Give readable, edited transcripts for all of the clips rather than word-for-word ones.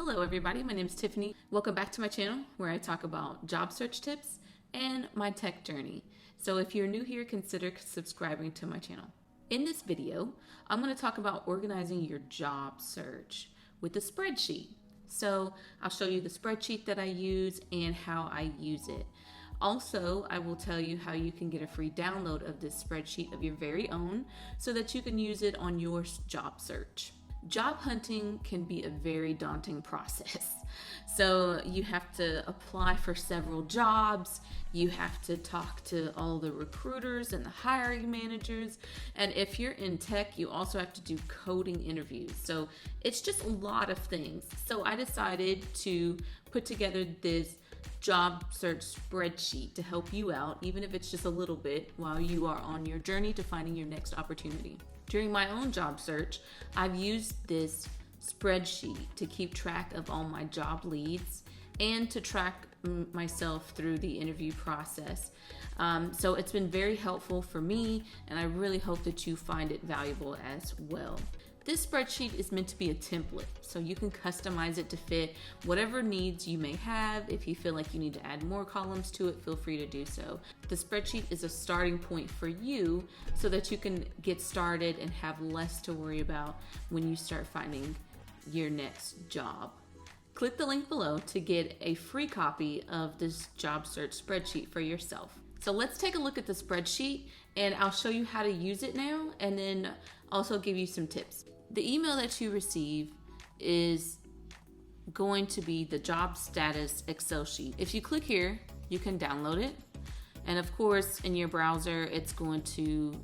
Hello everybody, my name is Tiffany. Welcome back to my channel where I talk about job search tips and my tech journey. So if you're new here, consider subscribing to my channel. In this video, I'm going to talk about organizing your job search with a spreadsheet. So I'll show you the spreadsheet that I use and how I use it. Also, I will tell you how you can get a free download of this spreadsheet of your very own so that you can use it on your job search. Job hunting can be a very daunting process. So you have to apply for several jobs, you have to talk to all the recruiters and the hiring managers, and if you're in tech, you also have to do coding interviews. So it's just a lot of things. So I decided to put together this job search spreadsheet to help you out, even if it's just a little bit, while you are on your journey to finding your next opportunity. During my own job search, I've used this spreadsheet to keep track of all my job leads and to track myself through the interview process. So it's been very helpful for me, and I really hope that you find it valuable as well. This spreadsheet is meant to be a template, so you can customize it to fit whatever needs you may have. If you feel like you need to add more columns to it, feel free to do so. The spreadsheet is a starting point for you so that you can get started and have less to worry about when you start finding your next job. Click the link below to get a free copy of this job search spreadsheet for yourself. So let's take a look at the spreadsheet, and I'll show you how to use it now and then also give you some tips. The email that you receive is going to be the job status Excel sheet. If you click here, you can download it. And of course, in your browser, it's going to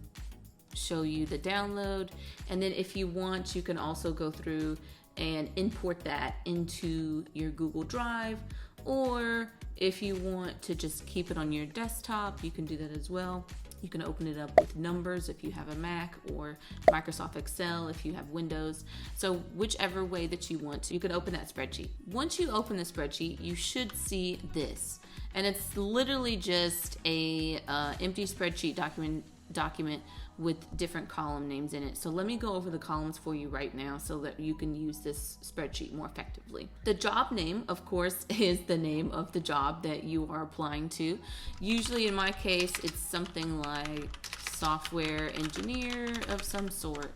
show you the download. And then if you want, you can also go through and import that into your Google Drive, or if you want to just keep it on your desktop, you can do that as well. You can open it up with numbers if you have a Mac, or Microsoft Excel if you have Windows. So whichever way that you want to, you can open that spreadsheet. Once you open the spreadsheet, you should see this. And it's literally just a empty spreadsheet document with different column names in it. So let me go over the columns for you right now so that you can use this spreadsheet more effectively. The job name, of course, is the name of the job that you are applying to. Usually in my case, it's something like software engineer of some sort.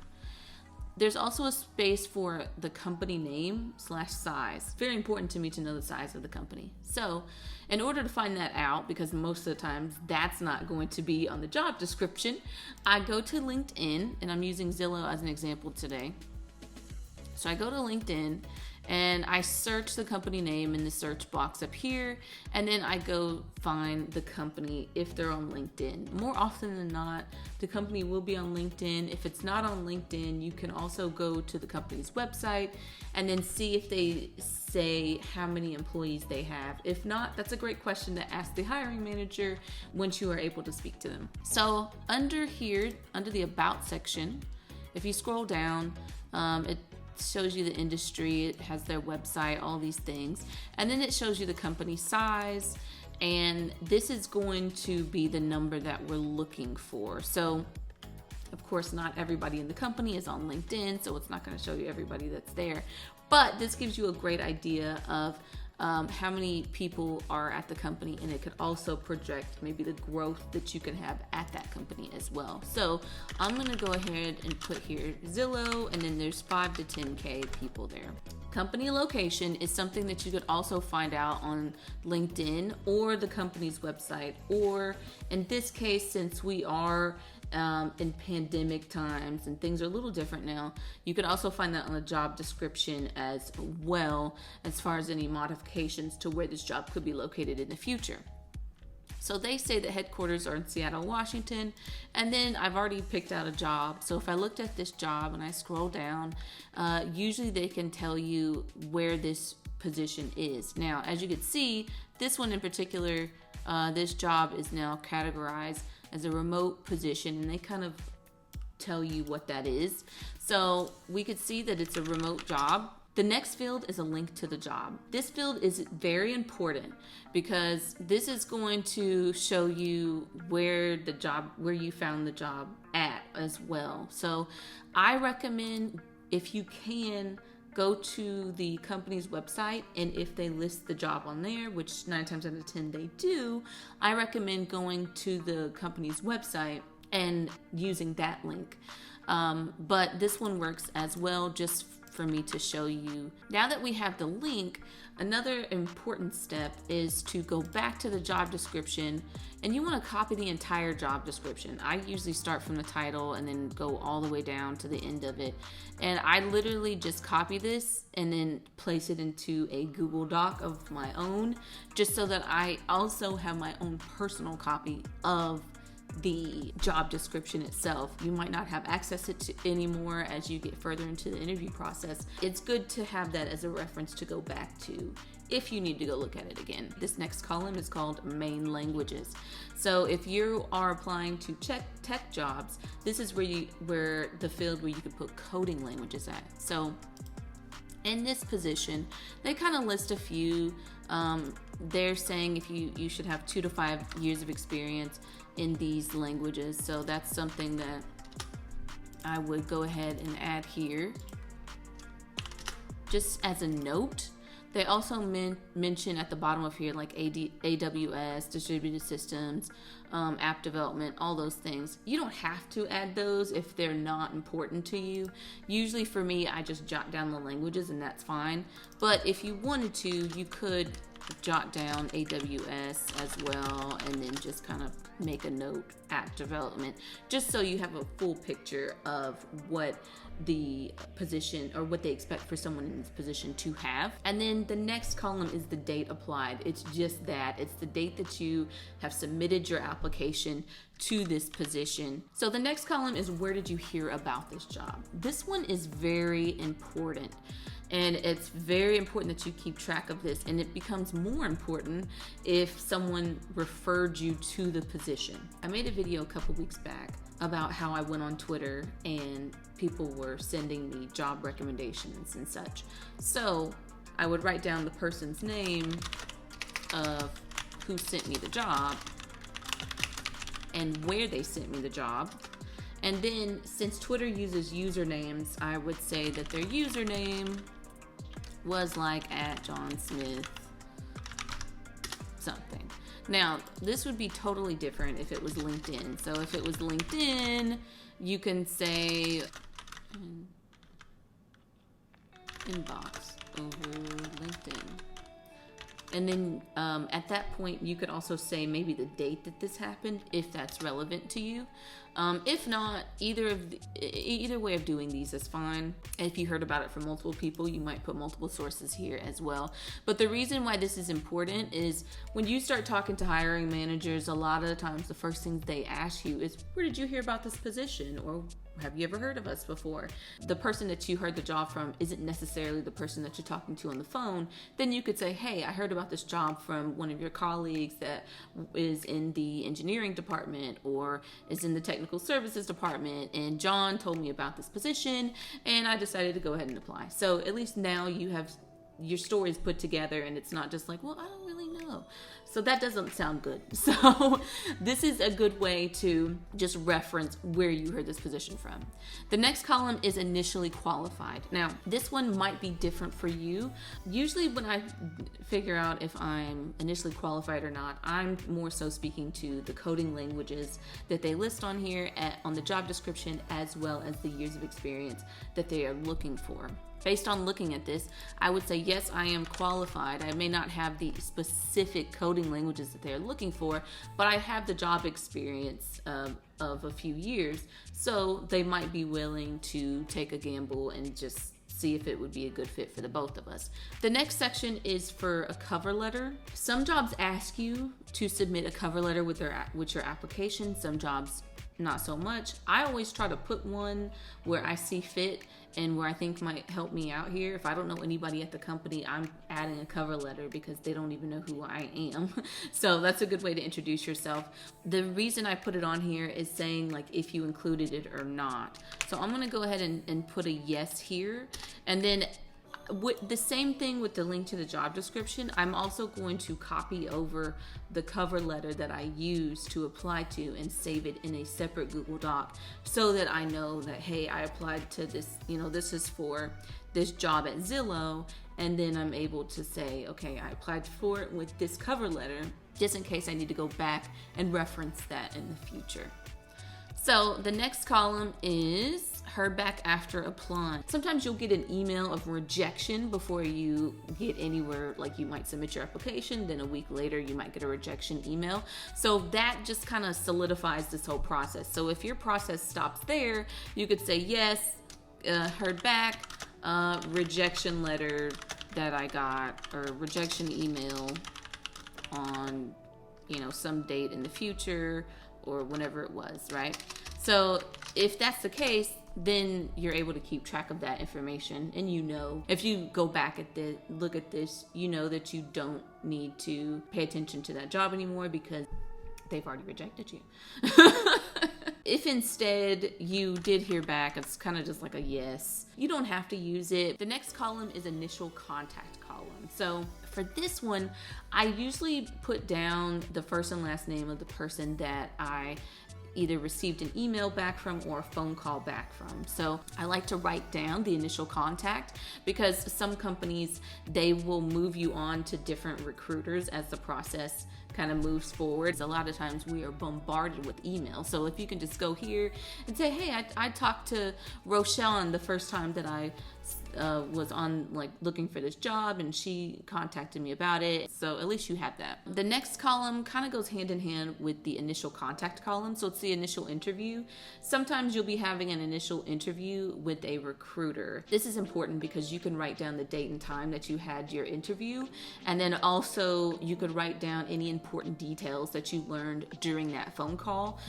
There's also a space for the company name / size. Very important to me to know the size of the company. So in order to find that out, because most of the times that's not going to be on the job description, I go to LinkedIn, and I'm using Zillow as an example today. So I go to LinkedIn and I search the company name in the search box up here, and then I go find the company if they're on LinkedIn. More often than not, the company will be on LinkedIn. If it's not on LinkedIn, you can also go to the company's website and then see if they say how many employees they have. If not, that's a great question to ask the hiring manager once you are able to speak to them. So under here, under the About section, if you scroll down, it shows you the industry, it has their website, all these things, and then it shows you the company size, and this is going to be the number that we're looking for. So of course, not everybody in the company is on LinkedIn, so it's not going to show you everybody that's there, but this gives you a great idea of how many people are at the company, and it could also project maybe the growth that you can have at that company as well. So I'm going to go ahead and put here Zillow, and then there's 5 to 10K people there. Company location is something that you could also find out on LinkedIn or the company's website, or in this case, since we are in pandemic times and things are a little different now, you could also find that on the job description as well, as far as any modifications to where this job could be located in the future. So they say that headquarters are in Seattle, Washington, and then I've already picked out a job. So if I looked at this job and I scroll down, usually they can tell you where this position is. Now, as you can see, this one in particular, this job is now categorized as a remote position, and they kind of tell you what that is. So we could see that it's a remote job. The next field is a link to the job. This field is very important because this is going to show you where you found the job at as well. So I recommend, if you can, go to the company's website, and if they list the job on there, which 9 times out of 10 they do, I recommend going to the company's website and using that link. But this one works as well, just for me to show you. Now that we have the link, another important step is to go back to the job description, and you want to copy the entire job description. I usually start from the title and then go all the way down to the end of it. And I literally just copy this and then place it into a Google Doc of my own, just so that I also have my own personal copy of the job description itself. You might not have access to it anymore as you get further into the interview process. It's good to have that as a reference to go back to if you need to go look at it again. This next column is called main languages. So if you are applying to tech jobs, this is where the field where you could put coding languages at. So in this position, they kind of list a few. They're saying if you should have 2 to 5 years of experience in these languages. So that's something that I would go ahead and add here. Just as a note, they also mention at the bottom of here like AWS, distributed systems, app development, all those things. You don't have to add those if they're not important to you. Usually for me, I just jot down the languages and that's fine. But if you wanted to, you could jot down AWS as well, and then just kind of make a note, app development, just so you have a full picture of what the position or what they expect for someone in this position to have. And then the next column is the date applied. It's just that. It's the date that you have submitted your application to this position. So the next column is where did you hear about this job? This one is very important. And it's very important that you keep track of this, and it becomes more important if someone referred you to the position. I made a video a couple weeks back about how I went on Twitter and people were sending me job recommendations and such. So I would write down the person's name of who sent me the job and where they sent me the job. And then since Twitter uses usernames, I would say that their username was like @JohnSmith something. Now, this would be totally different if it was LinkedIn. So if it was LinkedIn, you can say inbox over LinkedIn. And then at that point, you could also say maybe the date that this happened, if that's relevant to you. If not, either way of doing these is fine. If you heard about it from multiple people, you might put multiple sources here as well. But the reason why this is important is when you start talking to hiring managers, a lot of the times the first thing they ask you is, where did you hear about this position? Or have you ever heard of us before? The person that you heard the job from isn't necessarily the person that you're talking to on the phone. Then you could say, hey, I heard about this job from one of your colleagues that is in the engineering department or is in the technical services department, and John told me about this position and I decided to go ahead and apply. So at least now you have your stories put together and it's not just like, well, I don't really know. So that doesn't sound good. So this is a good way to just reference where you heard this position from. The next column is initially qualified. Now, this one might be different for you. Usually when I figure out if I'm initially qualified or not, I'm more so speaking to the coding languages that they list on here on the job description, as well as the years of experience that they are looking for. Based on looking at this, I would say, yes, I am qualified. I may not have the specific coding languages that they're looking for, but I have the job experience of a few years. So they might be willing to take a gamble and just see if it would be a good fit for the both of us. The next section is for a cover letter. Some jobs ask you to submit a cover letter with your application. Some jobs not so much. I always try to put one where I see fit and where I think might help me out here. If I don't know anybody at the company, I'm adding a cover letter because they don't even know who I am. So that's a good way to introduce yourself. The reason I put it on here is saying like if you included it or not. So I'm gonna go ahead and put a yes here. And then with the same thing with the link to the job description, I'm also going to copy over the cover letter that I use to apply to and save it in a separate Google Doc so that I know that, hey, I applied to this, this is for this job at Zillow, and then I'm able to say, okay, I applied for it with this cover letter, just in case I need to go back and reference that in the future. So the next column is heard back after applying. Sometimes you'll get an email of rejection before you get anywhere, like you might submit your application, then a week later you might get a rejection email. So that just kind of solidifies this whole process. So if your process stops there, you could say, yes, heard back, rejection letter that I got, or rejection email on, some date in the future, or whenever it was, right? So if that's the case, then you're able to keep track of that information, and if you go back at look at this, that you don't need to pay attention to that job anymore because they've already rejected you. If instead you did hear back, it's kind of just like a yes. You don't have to use it. The next column is initial contact column. So for this one, I usually put down the first and last name of the person that I either received an email back from or a phone call back from. So I like to write down the initial contact because some companies, they will move you on to different recruiters as the process kind of moves forward. A lot of times we are bombarded with email. So if you can just go here and say, hey, I talked to Rochelle the first time that I was on looking for this job, and she contacted me about it. So at least you have that. The next column kind of goes hand in hand with the initial contact column. So it's the initial interview. Sometimes you'll be having an initial interview with a recruiter. This is important because you can write down the date and time that you had your interview, and then also you could write down any important details that you learned during that phone call,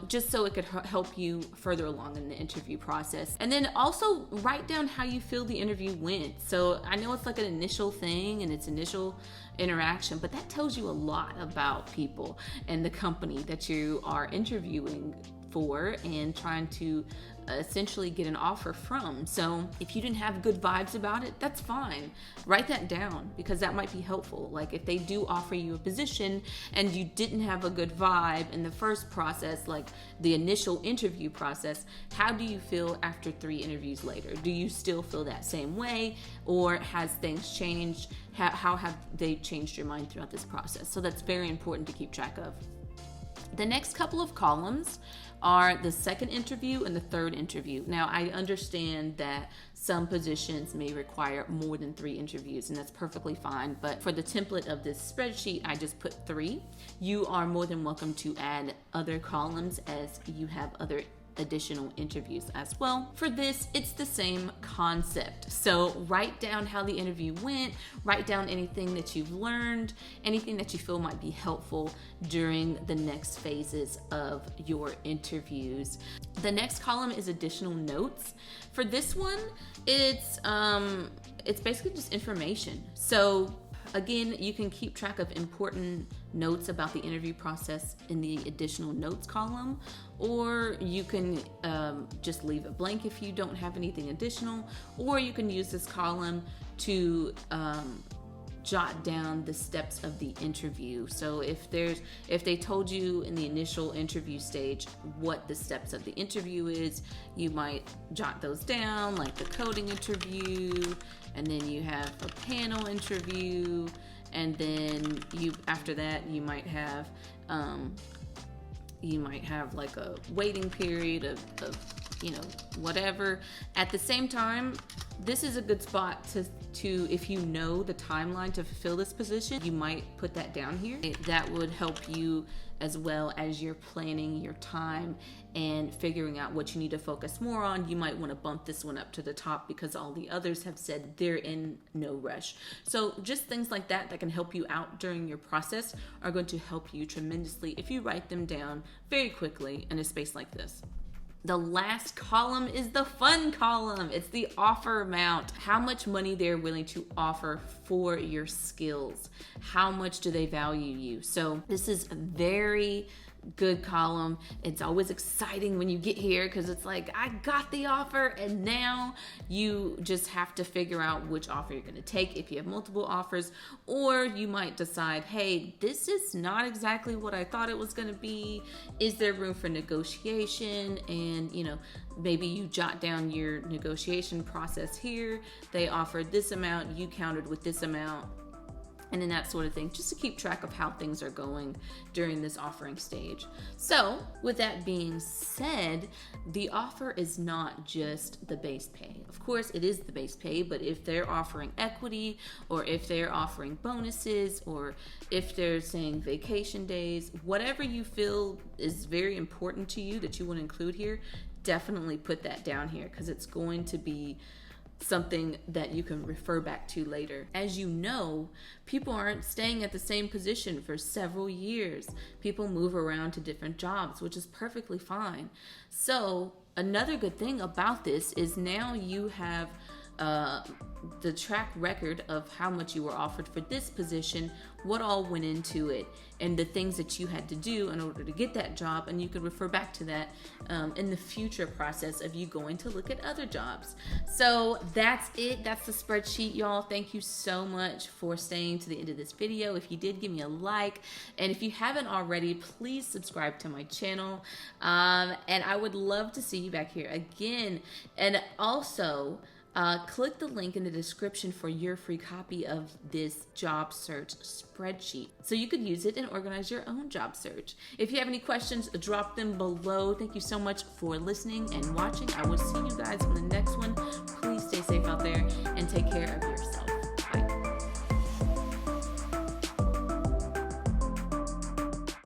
just so it could help you further along in the interview process. And then also write down how you feel the interview went. So I know it's like an initial thing and it's initial interaction, but that tells you a lot about people and the company that you are interviewing for and trying to essentially get an offer from. So if you didn't have good vibes about it, that's fine. Write that down because that might be helpful. Like if they do offer you a position and you didn't have a good vibe in the first process, like the initial interview process, how do you feel after 3 interviews later? Do you still feel that same way, or has things changed? How have they changed your mind throughout this process? So that's very important to keep track of. The next couple of columns are the second interview and the third interview. Now, I understand that some positions may require more than 3 interviews, and that's perfectly fine. But for the template of this spreadsheet, I just put 3. You are more than welcome to add other columns as you have other additional interviews as well. For this, it's the same concept. So write down how the interview went, write down anything that you've learned, anything that you feel might be helpful during the next phases of your interviews. The next column is additional notes. For this one, it's basically just information. So again, you can keep track of important notes about the interview process in the additional notes column, or you can just leave it blank if you don't have anything additional, or you can use this column to jot down the steps of the interview. So if they told you in the initial interview stage what the steps of the interview is, you might jot those down, like the coding interview, and then you have a panel interview, and then after that you might have like a waiting period of whatever. At the same time, this is a good spot to if you know the timeline to fulfill this position, you might put that down here. That would help you as well as you're planning your time and figuring out what you need to focus more on. You might want to bump this one up to the top because all the others have said they're in no rush. So just things like that can help you out during your process are going to help you tremendously if you write them down very quickly in a space like this. The last column is the fun column. It's the offer amount. How much money they're willing to offer for your skills. How much do they value you? So this is very, good column. It's always exciting when you get here because it's like, I got the offer, and now you just have to figure out which offer you're going to take if you have multiple offers, or you might decide, hey, this is not exactly what I thought it was going to be. Is there room for negotiation? And, you know, maybe you jot down your negotiation process here. They offered this amount, you countered with this amount, and then that sort of thing, just to keep track of how things are going during this offering stage. So with that being said, the offer is not just the base pay. Of course, it is the base pay, but if they're offering equity, or if they're offering bonuses, or if they're saying vacation days, whatever you feel is very important to you that you want to include here, definitely put that down here, because it's going to be something that you can refer back to later. As you know, people aren't staying at the same position for several years. People move around to different jobs, which is perfectly fine. So another good thing about this is now you have the track record of how much you were offered for this position, what all went into it, and the things that you had to do in order to get that job, and you can refer back to that in the future process of you going to look at other jobs. So that's it. That's the spreadsheet, y'all. Thank you so much for staying to the end of this video. If you did, give me a like, and if you haven't already, please subscribe to my channel, and I would love to see you back here again. And also, click the link in the description for your free copy of this job search spreadsheet, so you could use it and organize your own job search. If you have any questions, drop them below. Thank you so much for listening and watching. I will see you guys on the